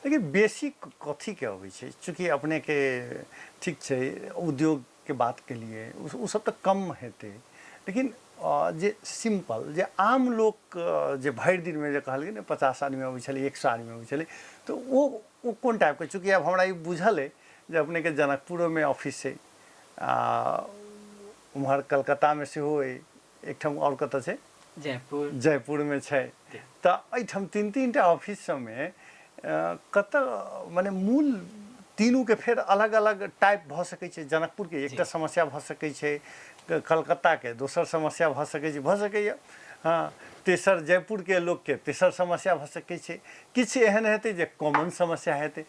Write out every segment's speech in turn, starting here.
लेकिन बेसिक कथी के अबै छै, चूँकि अपने के ठीक छै उद्योग के बात के लिए उ सब तो कम हेतै, लेकिन जे सिंपल जे आम लोग जे भरि दिन में जे कहलिए ने 50 आदमी अबै छलै 100 आदमी अबै छलै, तो वो कोन टाइप के, चूँकि अब हमरा ई बुझल है जे अपने के जनकपुर में ऑफिस है, उम्हर कलकत्ता में सेहो है, एक ठाम और कतऽ छै जयपुर में छै, तऽ एहिठाम 3 टा ऑफिस सब में कतऽ माने मूल तीनू के फेर अलग अलग टाइप भऽ सकै छै, जनकपुर के एकटा समस्या भऽ सकै छै, कलकत्ता के दोसर समस्या भऽ सकै छै, भऽ सकैए हाँ, तेसर जयपुर के लोग के तेसर समस्या भऽ सकै छै, किछु एहन हेतै जे कॉमन समस्या हेतै।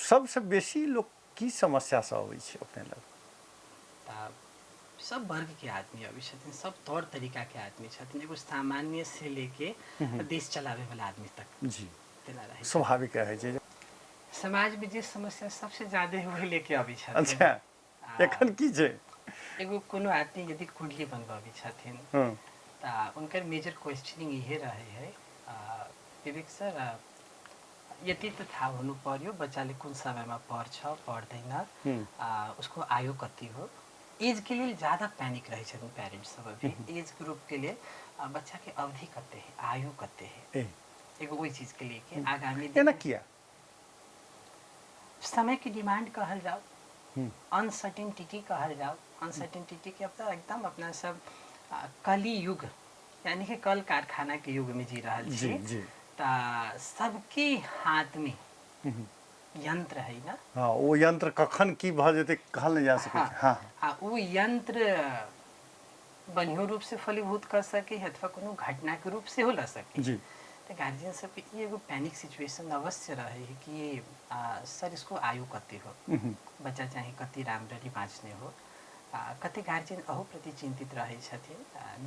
सबसे बेसी लोग की समस्या से अबै छै अपने लग? सब वर्ग के आदमी अबै छथिन, सब तौर तरीका के आदमी छथिन, एगो सामान्य से लेके देश चलावे वाला आदमी तक जी तेना रहे स्वाभाविक है छै। समाज में जे समस्या सबसे ज्यादा है वही लेके अबै छथिन। अच्छा एखन की छै? एगो कोनो आदमी यदि कुंडली बनबाबै छथिन तऽ उनकर मेजर क्वेश्चनिंग इहे रहे है, विवेक सर यति तो थाहा हुनु पर्यो बच्चाले कुन समयमा पढ्छ पढ्दैन, उसको आयु कति हो, एज के लिए ज़्यादा पैनिक रहे छथिन पेरेंट्स सब अभी, एज ग्रुप के लिए बच्चा के अवधि कते है, आयु कते है, एगो वही चीज के लिए के आगामी दिन किया समय की डिमांड कहल जाओ, अनसर्टेनिटी कहल जाओ, अनसर्टेनिटी के अब एकदम अपना सब कली युग यानी कि कल कारखाना के युग में जी रहा छी, सबके हाथ में यंत्र है ना, हाँ वो यंत्र कखन की भऽ जेतै कहल नहीं जा सकै। हाँ हाँ वो यंत्र बढ़िया रूप से फलीभूत कर सके अथवा कोनो घटना के रूप से हो ला सके जी, तो गार्जियन सब के एगो पैनिक सिचुएशन अवश्य रहे है कि सर इसको आयु कति हो, बच्चा चाहे कति राम्ररी बाँच्ने हो, कति गार्जियन अहु प्रति चिंतित रहे छथिन,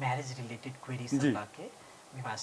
मैरिज रिलेटेड क्वेरी सब के विवाह